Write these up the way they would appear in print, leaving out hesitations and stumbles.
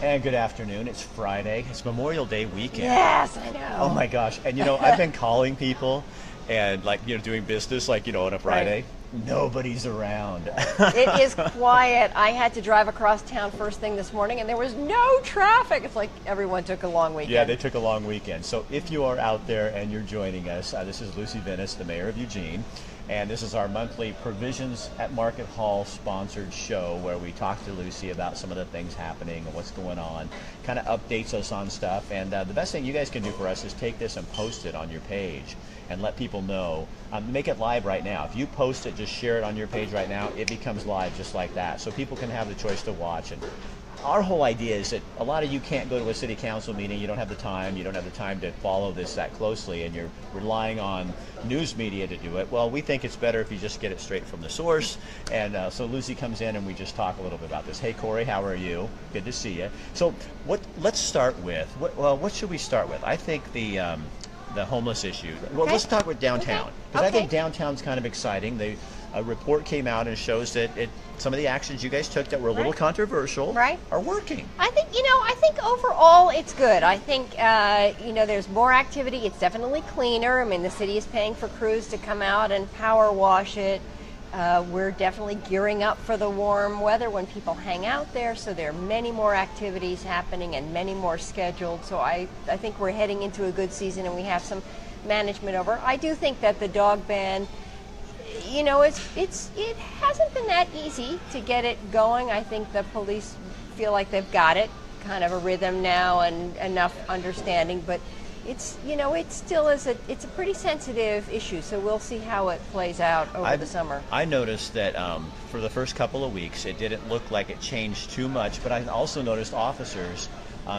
And good afternoon. It's Friday. It's Memorial Day weekend. Yes, I know. Oh my gosh. And I've been calling people and doing business on a Friday. Right. Nobody's around. It is quiet. I had to drive across town first thing this morning and there was no traffic. It's like everyone took a long weekend. Yeah, they took a long weekend. So if you are out there and you're joining us, this is Lucy Venice, the mayor of Eugene. And this is our monthly Provisions at Market Hall sponsored show where we talk to Lucy about some of the things happening and what's going on, kind of updates us on stuff. And the best thing you guys can do for us is take this and post it on your page and let people know. Make it live right now. If you post it, just share it on your page right now, it becomes live just like that. So people can have the choice to watch. And our whole idea is that a lot of you can't go to a city council meeting, you don't have the time to follow this that closely, and you're relying on news media to do it. Well, we think it's better if you just get it straight from the source, and so Lucy comes in and we just talk a little bit about this. Hey Corey, how are you? Good to see you. So let's start with, what should we start with? I think the homeless issue. Well, let's talk with downtown, because I think downtown's kind of exciting. A report came out and shows that some of the actions you guys took that were a little controversial are working. I think overall it's good. I think there's more activity. It's definitely cleaner. I mean, the city is paying for crews to come out and power wash it. We're definitely gearing up for the warm weather when people hang out there, so there are many more activities happening and many more scheduled. So I think we're heading into a good season and we have some management over. I do think that the dog ban, it hasn't been that easy to get it going. I think the police feel like they've got it, kind of a rhythm now and enough understanding, but it's still it's a pretty sensitive issue, so we'll see how it plays out over the summer. I noticed that for the first couple of weeks it didn't look like it changed too much, but I also noticed officers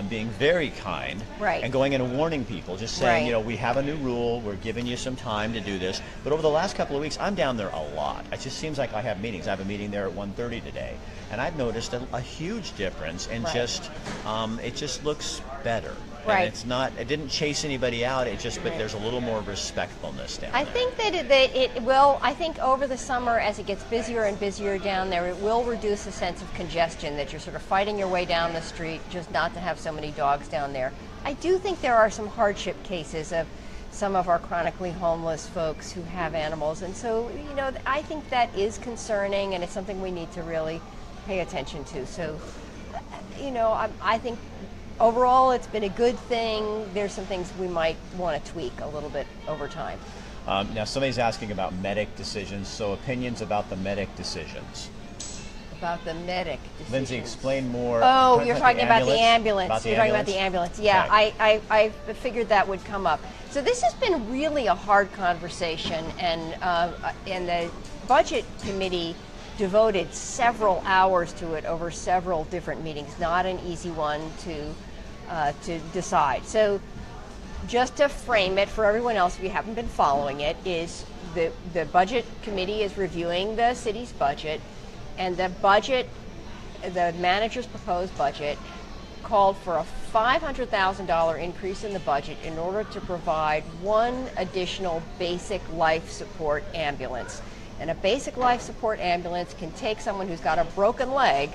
being very kind and going in and warning people, just saying, we have a new rule, we're giving you some time to do this. But over the last couple of weeks, I'm down there a lot. It just seems like I have meetings. I have a meeting there at 1:30 today, and I've noticed a huge difference in it just looks better. And it didn't chase anybody out, but there's a little more respectfulness down there. I think that it will, I think over the summer, as it gets busier and busier down there, it will reduce the sense of congestion, that you're sort of fighting your way down the street just not to have so many dogs down there. I do think there are some hardship cases of some of our chronically homeless folks who have animals, and so, I think that is concerning, and it's something we need to really pay attention to. So, I think overall, it's been a good thing. There's some things we might want to tweak a little bit over time. Now, somebody's asking about medic decisions, so opinions about the medic decisions. About the medic decisions. Lindsay, explain more. Oh, you're talking about the ambulance. You're talking about the ambulance. Yeah, I figured that would come up. So this has been really a hard conversation, and the Budget Committee devoted several hours to it over several different meetings. Not an easy one to decide. So just to frame it for everyone else, if you haven't been following it, is the Budget Committee is reviewing the city's budget, and the manager's proposed budget called for a $500,000 increase in the budget in order to provide one additional basic life support ambulance. And a basic life support ambulance can take someone who's got a broken leg,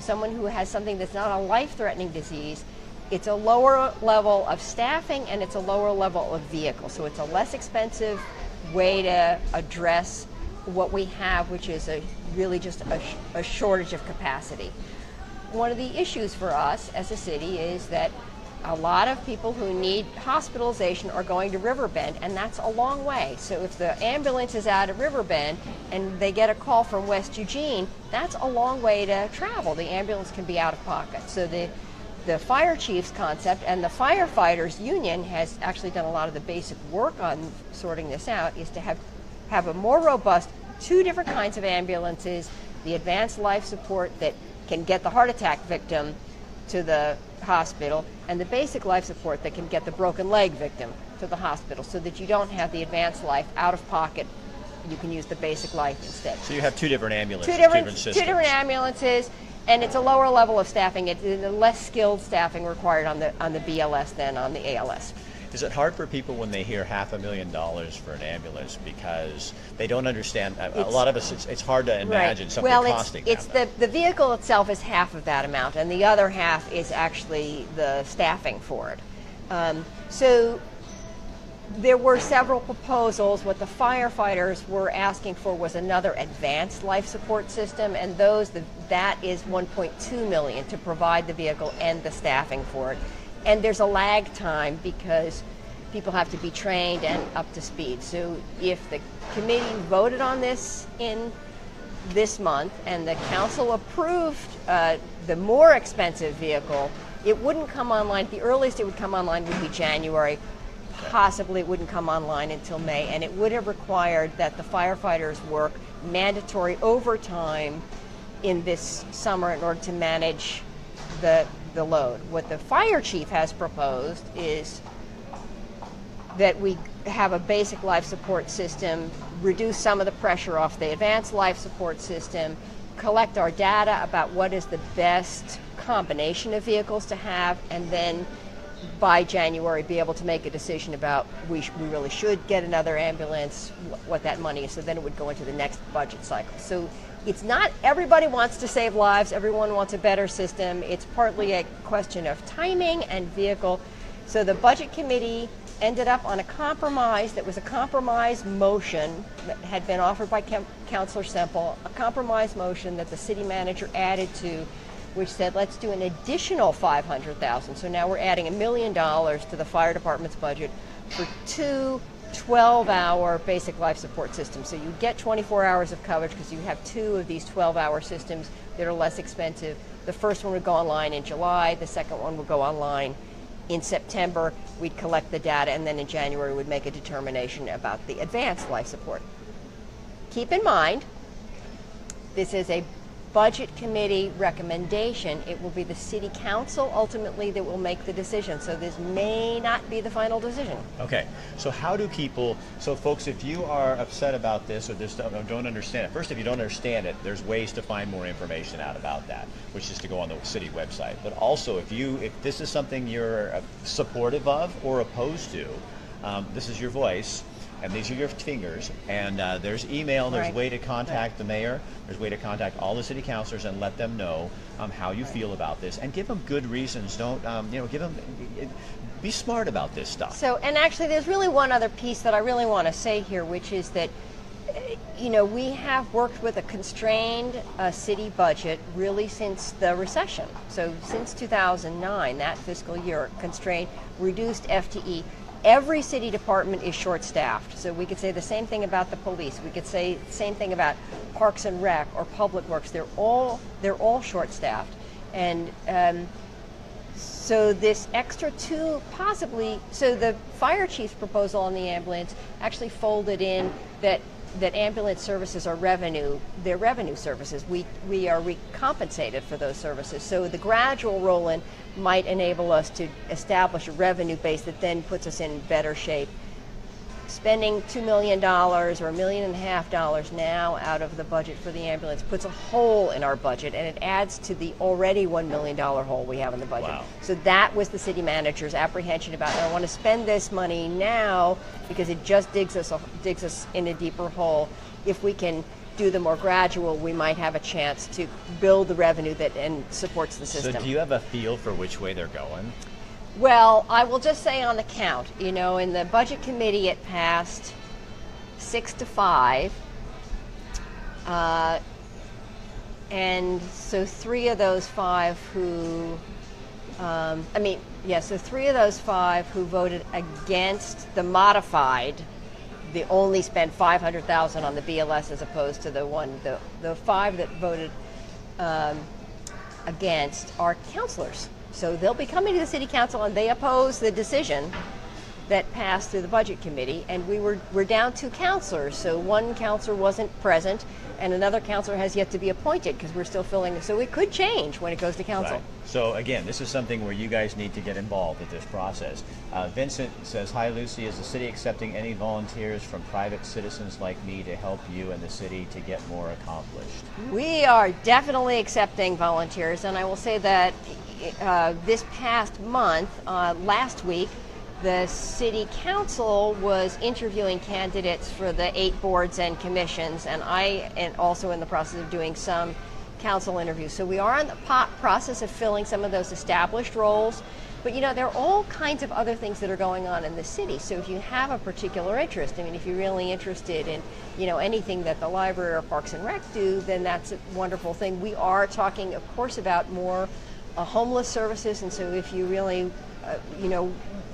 someone who has something that's not a life-threatening disease. It's a lower level of staffing and it's a lower level of vehicle. So it's a less expensive way to address what we have, which is really just a shortage of capacity. One of the issues for us as a city is that a lot of people who need hospitalization are going to Riverbend, and that's a long way. So if the ambulance is out of Riverbend and they get a call from West Eugene, that's a long way to travel. The ambulance can be out of pocket. So the fire chief's concept, and the firefighters union has actually done a lot of the basic work on sorting this out, is to have a more robust, two different kinds of ambulances, the advanced life support that can get the heart attack victim to the hospital, and the basic life support that can get the broken leg victim to the hospital, so that you don't have the advanced life out of pocket. You can use the basic life instead. So you have two different ambulances, two different ambulances, and it's a lower level of staffing. It's less skilled staffing required on the BLS than on the ALS. Is it hard for people when they hear $500,000 for an ambulance because they don't understand? A lot of us, it's hard to imagine something costing that. Well, the vehicle itself is half of that amount, and the other half is actually the staffing for it. So there were several proposals. What the firefighters were asking for was another advanced life support system, and that is $1.2 million to provide the vehicle and the staffing for it. And there's a lag time because people have to be trained and up to speed. So if the committee voted on this in this month and the council approved the more expensive vehicle, it wouldn't come online. The earliest it would come online would be January. Possibly it wouldn't come online until May, and it would have required that the firefighters work mandatory overtime in this summer in order to manage the load. What the fire chief has proposed is that we have a basic life support system, reduce some of the pressure off the advanced life support system, collect our data about what is the best combination of vehicles to have, and then by January be able to make a decision about we really should get another ambulance, what that money is. So then it would go into the next budget cycle. So it's not everybody wants to save lives, everyone wants a better system. It's partly a question of timing and vehicle. So the budget committee ended up on a compromise that was a compromise motion that had been offered by Councilor Semple, a compromise motion that the city manager added to, which said let's do an additional $500,000. So now we're adding $1 million to the fire department's budget for 2 12-hour basic life support systems. So you get 24 hours of coverage because you have 2 of these 12-hour systems that are less expensive. The first one would go online in July, the second one would go online in September. We'd collect the data, and then in January we'd make a determination about the advanced life support. Keep in mind, this is a budget committee recommendation. It will be the city council ultimately that will make the decision. So this may not be the final decision. Okay, so how do people, so folks, if you are upset about this or don't understand it, first, if you don't understand it, there's ways to find more information out about that, which is to go on the city website. But also, if this is something you're supportive of or opposed to, this is your voice. And these are your fingers, and there's email, there's a way to contact the mayor, there's a way to contact all the city councilors and let them know how you feel about this, and give them good reasons. Don't, give them, be smart about this stuff. So, and actually there's really one other piece that I really want to say here, which is that, we have worked with a constrained city budget really since the recession. So since 2009, that fiscal year, constrained, reduced FTE. Every city department is short-staffed. So we could say the same thing about the police. We could say the same thing about Parks and Rec or Public Works. They're all short-staffed. And so this extra so the fire chief's proposal on the ambulance actually folded in that ambulance services are they're revenue services. We are recompensated for those services. So the gradual roll-in might enable us to establish a revenue base that then puts us in better shape. Spending $2 million or $1.5 million now out of the budget for the ambulance puts a hole in our budget, and it adds to the already $1 million hole we have in the budget. Wow. So that was the city manager's apprehension about, I want to spend this money now because it just digs us in a deeper hole. If we can do the more gradual, we might have a chance to build the revenue that and supports the system. So do you have a feel for which way they're going? Well, I will just say on the count, in the budget committee it passed 6-5, and so 3 of those 5 who, so 3 of those 5 who voted against the modified, they only spent $500,000 on the BLS as opposed to the 5 that voted against are councilors. So they'll be coming to the city council, and they oppose the decision that passed through the budget committee. And we're down 2 councilors. So one councilor wasn't present, and another councilor has yet to be appointed because we're still filling it. So it could change when it goes to council. Right. So again, this is something where you guys need to get involved with this process. Vincent says, "Hi Lucy, is the city accepting any volunteers from private citizens like me to help you and the city to get more accomplished?" We are definitely accepting volunteers, and I will say that this past month, last week, the city council was interviewing candidates for the 8 boards and commissions, and I am also in the process of doing some council interviews. So we are in the process of filling some of those established roles. But there are all kinds of other things that are going on in the city. So if you have a particular interest, if you're really interested in, anything that the library or Parks and Rec do, then that's a wonderful thing. We are talking, of course, about more homeless services, and so if you really,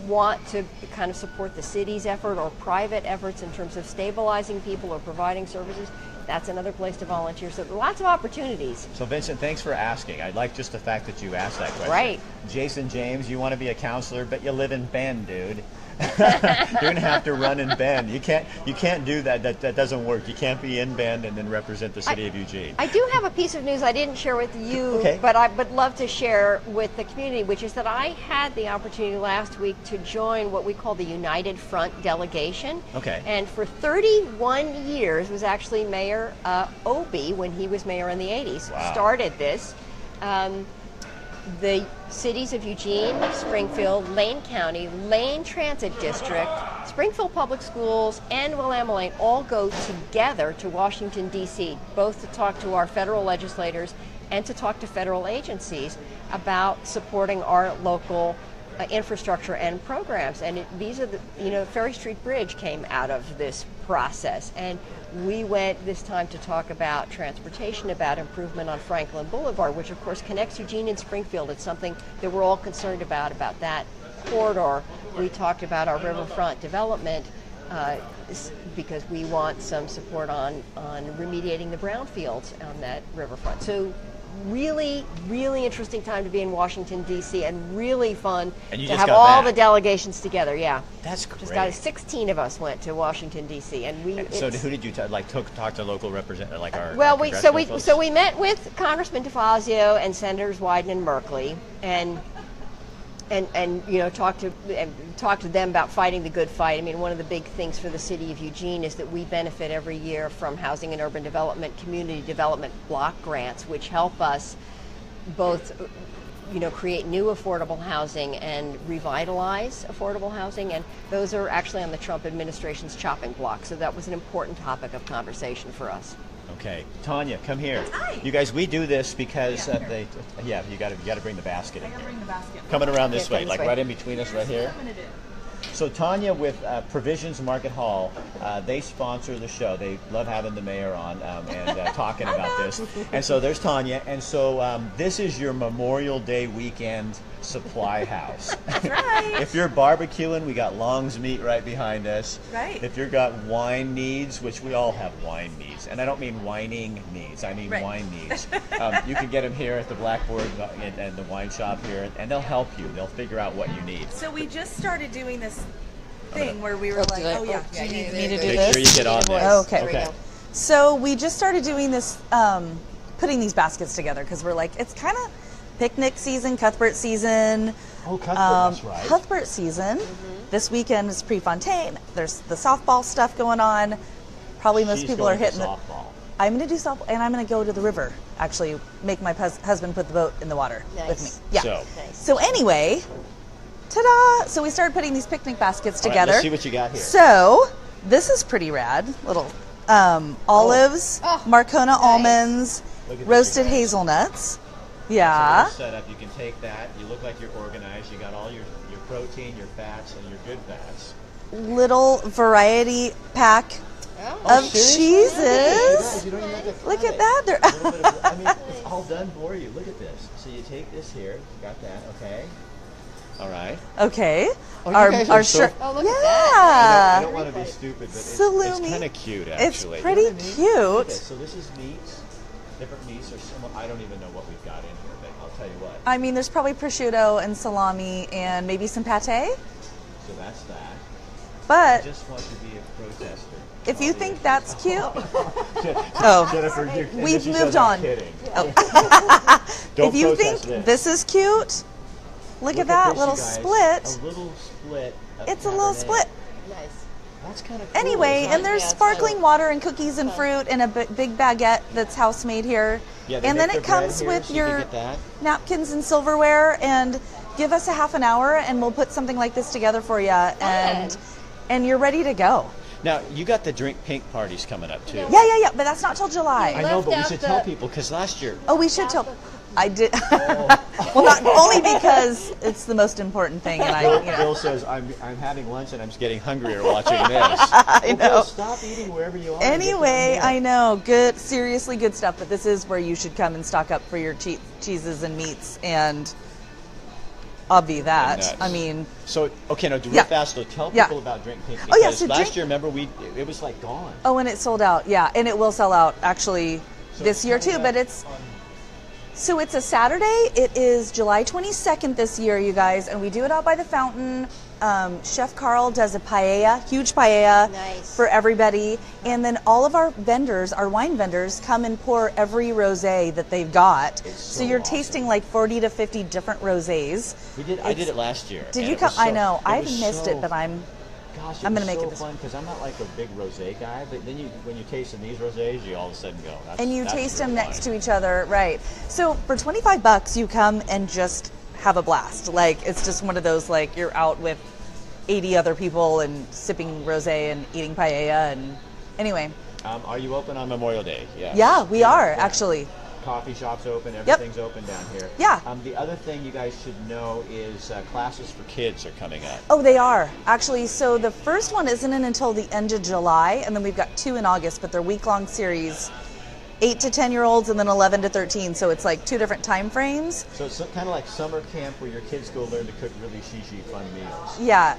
want to kind of support the city's effort or private efforts in terms of stabilizing people or providing services, that's another place to volunteer. So lots of opportunities. So Vincent, thanks for asking. I like just the fact that you asked that question. Right. Jason James, you want to be a counselor, but you live in Bend, dude. You're going to have to run in Bend. You can't do that. That doesn't work. You can't be in Bend and then represent the city of Eugene. I do have a piece of news I didn't share with you, okay, but I would love to share with the community, which is that I had the opportunity last week to join what we call the United Front delegation. Okay. And for 31 years was actually Mayor Obie, when he was mayor in the 80s, wow, started this. The cities of Eugene, Springfield, Lane County, Lane Transit District, Springfield Public Schools, and Willamette Lane all go together to Washington, D.C., both to talk to our federal legislators and to talk to federal agencies about supporting our local infrastructure and programs. And these are the, Ferry Street Bridge came out of this process. And we went this time to talk about transportation, about improvement on Franklin Boulevard, which of course connects Eugene and Springfield. It's something that we're all concerned about that corridor. We talked about our riverfront development because we want some support on remediating the brownfields on that riverfront. So really, really interesting time to be in Washington, D.C., and really fun to have all the delegations together. Yeah, that's great. Just got 16 of us went to Washington, D.C., and so who did you talk to local representatives like our? Well, our so we met with Congressman DeFazio and Senators Wyden and Merkley, and talk to them about fighting the good fight. One of the big things for the city of Eugene is that we benefit every year from housing and urban development, community development block grants, which help us both, create new affordable housing and revitalize affordable housing. And those are actually on the Trump administration's chopping block. So that was an important topic of conversation for us. Okay, Tanya, come here. Hi. You guys, we do this because you got to bring the basket in. I gotta bring the basket. Coming around this way, way. right in between us, right here. I'm gonna do. So Tanya with Provisions Market Hall, they sponsor the show. They love having the mayor on and talking about this. And so there's Tanya. And so this is your Memorial Day weekend supply house. That's right. If you're barbecuing, we got Long's Meat right behind us. Right. If you've got wine needs, which we all have wine needs, and I don't mean whining needs, I mean right. wine needs. You can get them here at the Blackboard and the wine shop here, and they'll help you. They'll figure out what you need. So we just started doing this thing where we were like, do it. oh yeah, do you need me to do Make this? sure you get on this. Oh, okay. There we go. So we just started doing this, putting these baskets together because we're like, it's kind of picnic season, Cuthbert season. Oh, Cuthbert, that's right. Cuthbert season. Mm-hmm. This weekend is Prefontaine. There's the softball stuff going on. Probably most people are hitting softball. I'm going to do softball, and I'm going to go to the river. Actually, make my husband put the boat in the water with me. Yeah. So anyway, ta-da! So we started putting these picnic baskets together. Let's see what you got here. So this is pretty rad. Little olives, Marcona almonds, roasted hazelnuts. Yeah. So setup, you can take that. You look like you're organized. You got all your protein, your fats, and your good fats. Little variety pack of cheeses. You don't even have to Look at that. They're it's all done for you. Look at this. So you take this here. You got that. Okay. All right. okay. Oh, our shirt. Oh, look Yeah. at that. I don't want to be stupid, but it's Salumi. kind of cute, It's actually. pretty You know what I mean? Look at cute. this. So this is meats. Different meats. Or some, I don't even know what we've got in here, but I'll tell you what. I mean, there's probably prosciutto and salami and maybe some pate. So that's that. I But just want to be a protester. if you think that's cute, Jennifer, we've moved on. Kidding. If you think this is cute, look at that little split. A little split. It's a little split. Nice. That's kind of cool. Anyway, isn't and it? there's Yeah, it's sparkling fun. water and cookies and fruit and a big baguette that's house made here. Yeah, they And then make it the bread comes here, with so you can your get that. napkins and silverware. And give us a half an hour and we'll put something like this together for you, and you're ready to go. Now, you got the Drink Pink parties coming up, too. Yeah, but that's not till July. I know, but we should tell people, because last year... Oh, we should tell... I did. Well, not only because it's the most important thing, and Bill says, I'm having lunch and I'm just getting hungrier watching this. I know. Bill, stop eating wherever you are. Anyway, I know. Good, seriously good stuff, but this is where you should come and stock up for your cheeses and meats, and... I'll be that. I mean... So, okay, now, real fast, though, tell people about Drink Pink. Because last year, remember, it was, like, gone. Oh, and it sold out, yeah. And it will sell out, actually, this year, too. But it's... So it's a Saturday. It is July 22nd this year, you guys. And we do it out by the fountain. Chef Carl does a paella, huge paella for everybody. And then all of our vendors, our wine vendors, come and pour every rosé that they've got. So you're tasting like 40 to 50 different rosés. I did it last year. Did you come? I know. I missed it, but I'm going to make it this fun, because I'm not like a big rosé guy, but then when you taste in these rosés, you all of a sudden go. And you taste them next to each other, right? So for $25, you come and just have a blast. Like, it's just one of those, like, you're out with 80 other people and sipping rosé and eating paella, and anyway. Are you open on Memorial Day? Yeah, we are, actually. Coffee shop's open, everything's open down here. Yeah. The other thing you guys should know is classes for kids are coming up. Oh, they are, actually. So the first one isn't in until the end of July, and then we've got 2 in August, but they're week-long series. 8 to 10-year-olds and then 11 to 13, so it's like 2 different time frames. So it's kind of like summer camp where your kids go learn to cook really shishi fun meals. Yeah.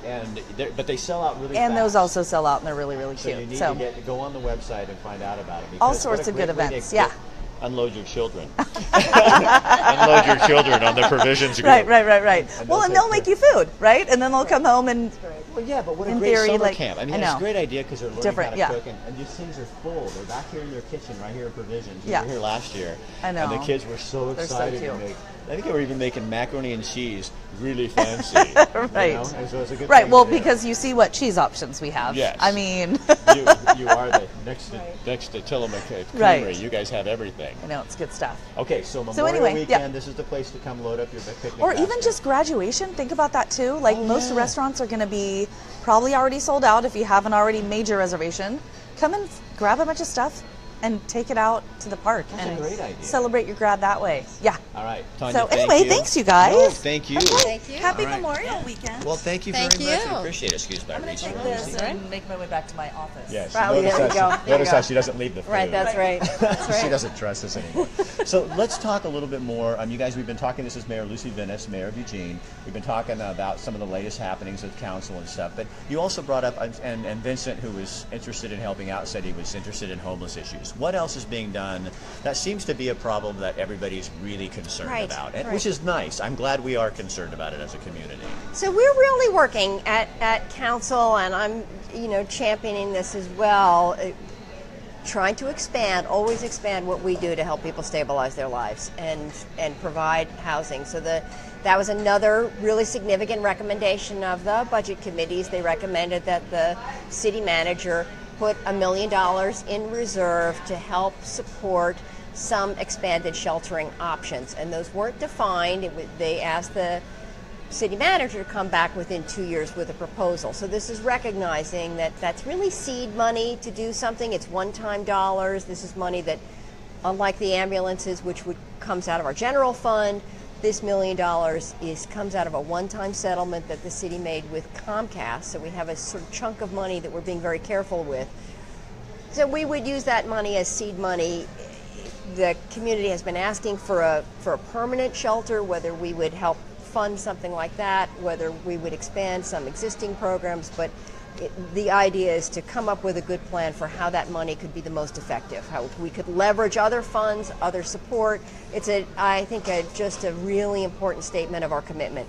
But they sell out really fast. And those also sell out, and they're really, really cute. So you need to go on the website and find out about it. All sorts of good events, unload your children. Unload your children on the provisions group. Right. Well, and they'll make you food, right? And then they'll come home and... Well, yeah, but what a great summer camp. I mean, it's a great idea because they're learning how to cook, and these things are full. They're back here in their kitchen, right here in Provisions. We were here last year. I know. And the kids were so excited to make... I think they were even making macaroni and cheese really fancy. Right. You know? And so it's a good thing well, because you see what cheese options we have. Yes. I mean... you are the next to Tillamook Creamery. Right. You guys have everything. I know, it's good stuff. Okay, so Memorial Weekend, this is the place to come load up your picnic Or even just graduation. Think about that, too. Like, most restaurants are going to be probably already sold out if you haven't already made your reservation. Come and grab a bunch of stuff and take it out to the park. That's and a great idea. Celebrate your grad that way. Yeah. All right. Tanya, so anyway, thanks you guys. No, thank you. Okay. Thank you. Happy Memorial Weekend. Well, thank you very much. I appreciate it. Excuse me. I'm going to take this and make my way back to my office. Yes. Notice how she doesn't leave the food. Right, that's right. She doesn't trust us anymore. So let's talk a little bit more. You guys, we've been talking, this is Mayor Lucy Venus, Mayor of Eugene. We've been talking about some of the latest happenings with council and stuff, but you also brought up, and Vincent, who was interested in helping out, said he was interested in homeless issues. What else is being done? That seems to be a problem that everybody's really concerned about, which is nice. I'm glad we are concerned about it as a community. So we're really working at council, and I'm championing this as well, trying to always expand what we do to help people stabilize their lives and provide housing. So that was another really significant recommendation of the budget committees. They recommended that the city manager put $1 million in reserve to help support some expanded sheltering options. And those weren't defined. They asked the city manager to come back within 2 years with a proposal. So this is recognizing that that's really seed money to do something. It's one-time dollars. This is money that, unlike the ambulances, which comes out of our general fund, this $1 million comes out of a one-time settlement that the city made with Comcast. So we have a sort of chunk of money that we're being very careful with. So we would use that money as seed money. The community has been asking for a permanent shelter, whether we would help fund something like that, whether we would expand some existing programs, but the idea is to come up with a good plan for how that money could be the most effective, how we could leverage other funds, other support. It's I think just a really important statement of our commitment.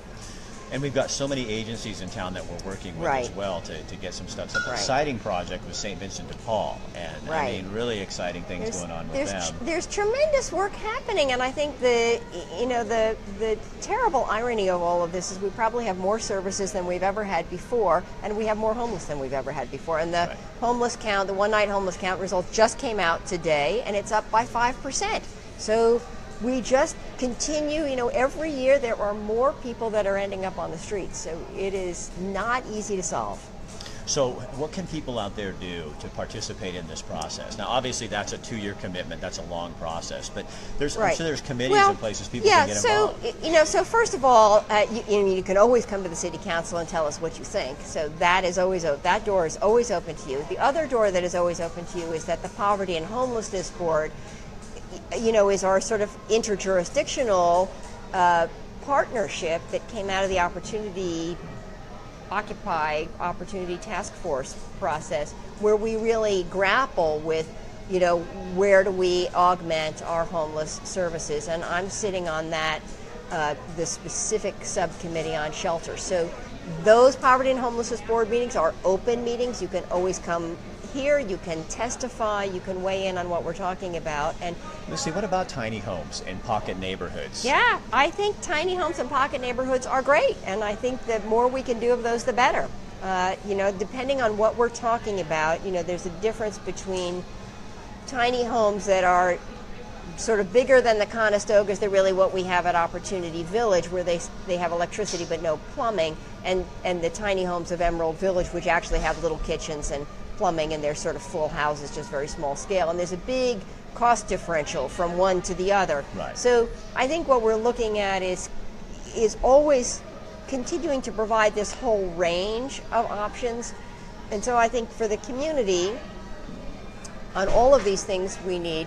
And we've got so many agencies in town that we're working with as well to get some stuff. Some exciting project with St. Vincent de Paul, and I mean really exciting things going on with them. There's tremendous work happening, and I think the terrible irony of all of this is we probably have more services than we've ever had before, and we have more homeless than we've ever had before. And the homeless count, the one-night homeless count results just came out today, and it's up by 5%. So we just continue. Every year there are more people that are ending up on the streets, so it is not easy to solve. So what can people out there do to participate in this process? Now, obviously, that's a 2-year commitment. That's a long process. But I'm sure there's committees in places people can get involved. So first of all, you can always come to the city council and tell us what you think. So that door is always open to you. The other door that is always open to you is that the Poverty and Homelessness Board, is our sort of interjurisdictional partnership that came out of the Occupy Opportunity Task Force process, where we really grapple with, where do we augment our homeless services? And I'm sitting on that, the specific subcommittee on shelter. So those Poverty and Homelessness Board meetings are open meetings. You can always come here, you can testify, you can weigh in on what we're talking about. And Lucy, what about tiny homes in pocket neighborhoods? Yeah, I think tiny homes in pocket neighborhoods are great, and I think the more we can do of those, the better. Depending on what we're talking about, there's a difference between tiny homes that are sort of bigger than the Conestogas. They're really what we have at Opportunity Village, where they have electricity but no plumbing, and the tiny homes of Emerald Village, which actually have little kitchens and plumbing, and they're sort of full houses, just very small scale. And there's a big cost differential from one to the other. Right. So I think what we're looking at is always continuing to provide this whole range of options. And so I think for the community, on all of these things, we need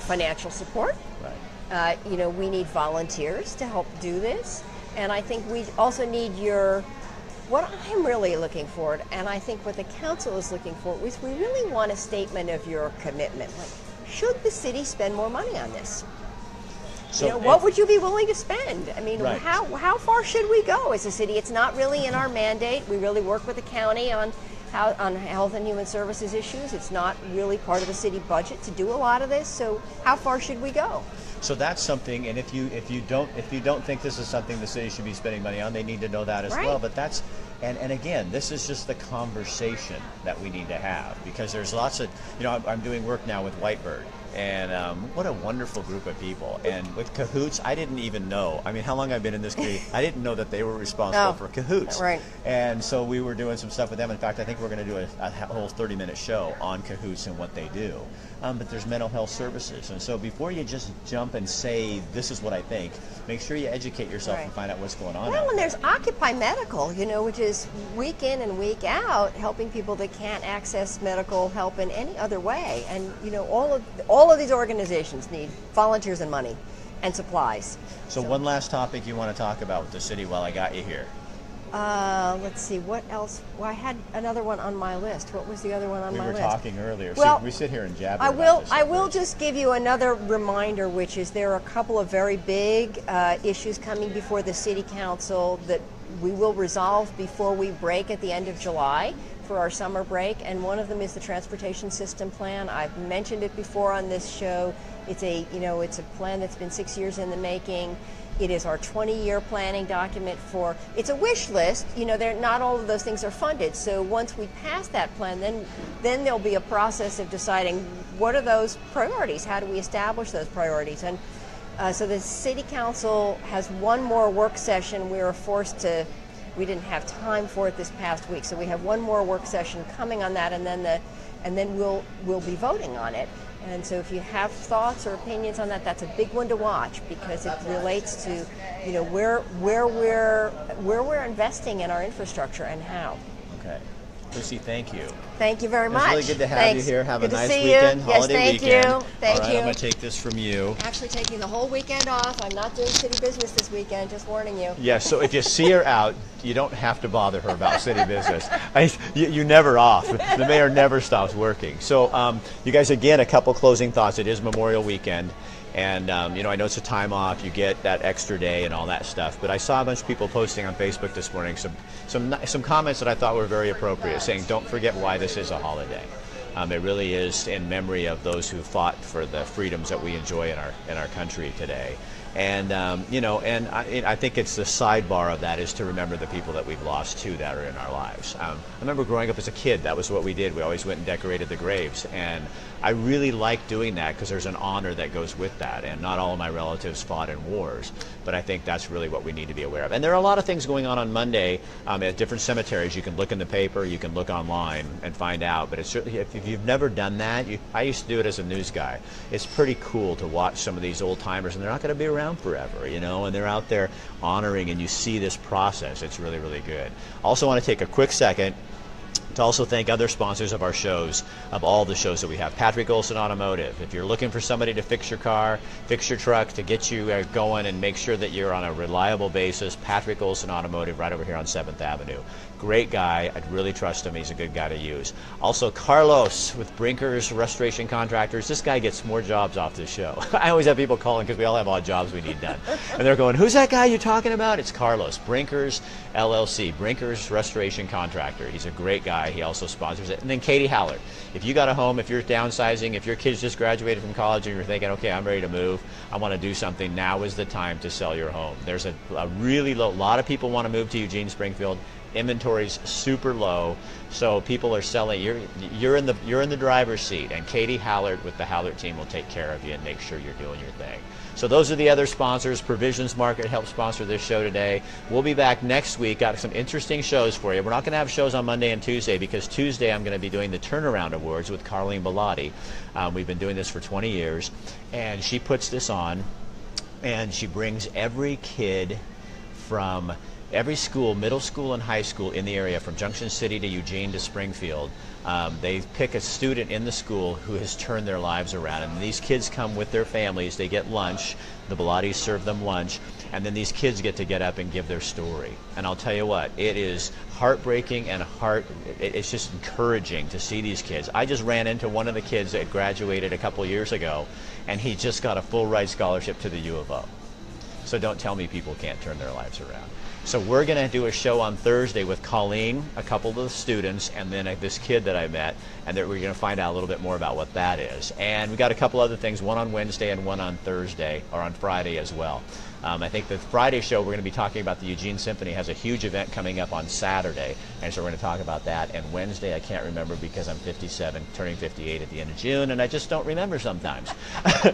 financial support. Right. We need volunteers to help do this. And I think we also need what I'm really looking for, and I think what the council is looking for, is we really want a statement of your commitment. Like, should the city spend more money on this? So what would you be willing to spend? I mean, right. how far should we go as a city? It's not really in our mandate. We really work with the county on health and human services issues. It's not really part of the city budget to do a lot of this. So how far should we go? So that's something, and if you don't think this is something the city should be spending money on, they need to know that as well. But that's and again, this is just the conversation that we need to have, because there's lots of I'm doing work now with Whitebird, and what a wonderful group of people. And with Cahoots, I didn't even know. I mean, how long I've been in this community, I didn't know that they were responsible for Cahoots. Right. And so we were doing some stuff with them. In fact, I think we're going to do a whole 30-minute show on Cahoots and what they do. But there's mental health services, and so before you just jump and say this is what I think, make sure you educate yourself and find out what's going on. Well, and there's Occupy Medical, which is week in and week out helping people that can't access medical help in any other way. And all of these organizations need volunteers and money and supplies. So one last topic you want to talk about with the city while I got you here? Let's see, what else? Well, I had another one on my list. What was the other one on my list? We were talking earlier. Well, we sit here and jabber about this. I will just give you another reminder, which is there are a couple of very big issues coming before the City Council that we will resolve before we break at the end of July for our summer break, and one of them is the Transportation System Plan. I've mentioned it before on this show. It's a plan that's been 6 years in the making. It is our 20-year planning document it's a wish list. Not all of those things are funded. So once we pass that plan, then there'll be a process of deciding what are those priorities? How do we establish those priorities? And so the City Council has one more work session. We didn't have time for it this past week. So we have one more work session coming on that, and then we'll be voting on it. And so if you have thoughts or opinions on that, that's a big one to watch, because it relates to, where we're investing in our infrastructure and how. Okay. Lucy, thank you. Thank you very much. It's really good to have you here. Have good a nice weekend, holiday weekend. Yes, thank you. Thank All right, you. I'm going to take this from you. Actually taking the whole weekend off. I'm not doing city business this weekend, just warning you. Yes, so if you see her out, you don't have to bother her about city business. You're never off. The mayor never stops working. So you guys, again, a couple closing thoughts. It is Memorial Weekend. And, I know it's a time off, you get that extra day and all that stuff. But I saw a bunch of people posting on Facebook this morning some comments that I thought were very appropriate, saying don't forget why this is a holiday. It really is in memory of those who fought for the freedoms that we enjoy in our country today. And you know, and I think it's the sidebar of that is to remember the people that we've lost too that are in our lives. I remember growing up as a kid, that was what we did. We always went and decorated the graves, and I really like doing that because there's an honor that goes with that. And not all of my relatives fought in wars, but I think that's really what we need to be aware of. And there are a lot of things going on Monday at different cemeteries. You can look in the paper, you can look online and find out. But it's certainly, if you've never done that, I used to do it as a news guy. It's pretty cool to watch some of these old timers, and they're not going to be around forever, you know, and they're out there honoring, and you see this process. It's really, really good. Also want to take a quick second to also thank other sponsors of our shows, of all the shows that we have. Patrick Olson Automotive. If you're looking for somebody to fix your car, fix your truck, to get you going and make sure that you're on a reliable basis, Patrick Olson Automotive right over here on 7th Avenue. Great guy. I'd really trust him. He's a good guy to use. Also, Carlos with Brinkers Restoration Contractors. This guy gets more jobs off this show. I always have people calling because we all have odd jobs we need done. And they're going, who's that guy you're talking about? It's Carlos. Brinkers LLC. Brinkers Restoration Contractor. He's a great guy. He also sponsors it. And then Katie Hallard. If you got a home, if you're downsizing, if your kids just graduated from college and you're thinking, okay, I'm ready to move, I want to do something, now is the time to sell your home. There's a really low, a lot of people want to move to Eugene, Springfield. Inventory's super low, so people are selling. You're in the driver's seat, and Katie Hallard with the Hallard team will take care of you and make sure you're doing your thing. So those are the other sponsors. Provisions Market helped sponsor this show today. We'll be back next week. Got some interesting shows for you. We're not going to have shows on Monday and Tuesday because Tuesday I'm going to be doing the Turnaround Awards with Carlene Bellotti. We've been doing this for 20 years, and she puts this on, and she brings every kid from every school, middle school and high school in the area, from Junction City to Eugene to Springfield. They pick a student in the school who has turned their lives around. And these kids come with their families. They get lunch. The Bellottis serve them lunch. And then these kids get to get up and give their story. And I'll tell you what, it is heartbreaking and it's just encouraging to see these kids. I just ran into one of the kids that graduated a couple years ago, and he just got a full ride scholarship to the U of O. So don't tell me people can't turn their lives around. So we're going to do a show on Thursday with Colleen, a couple of the students, and then this kid that I met, and we're going to find out a little bit more about what that is. And we got a couple other things, one on Wednesday and one on Thursday, or on Friday as well. I think the Friday show, we're going to be talking about the Eugene Symphony has a huge event coming up on Saturday, and so we're going to talk about that. And Wednesday, I can't remember because I'm 57, turning 58 at the end of June, and I just don't remember sometimes.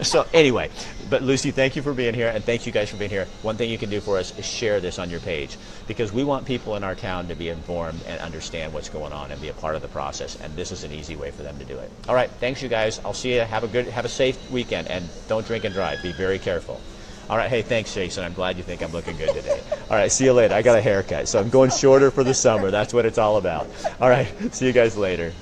So anyway, but Lucy, thank you for being here, and thank you guys for being here. One thing you can do for us is share this on your page, because we want people in our town to be informed and understand what's going on and be a part of the process, and this is an easy way for them to do it. All right, thanks you guys. I'll see you. Have a safe weekend, and don't drink and drive. Be very careful. All right, hey, thanks, Jason. I'm glad you think I'm looking good today. All right, see you later. I got a haircut, so I'm going shorter for the summer. That's what it's all about. All right, see you guys later.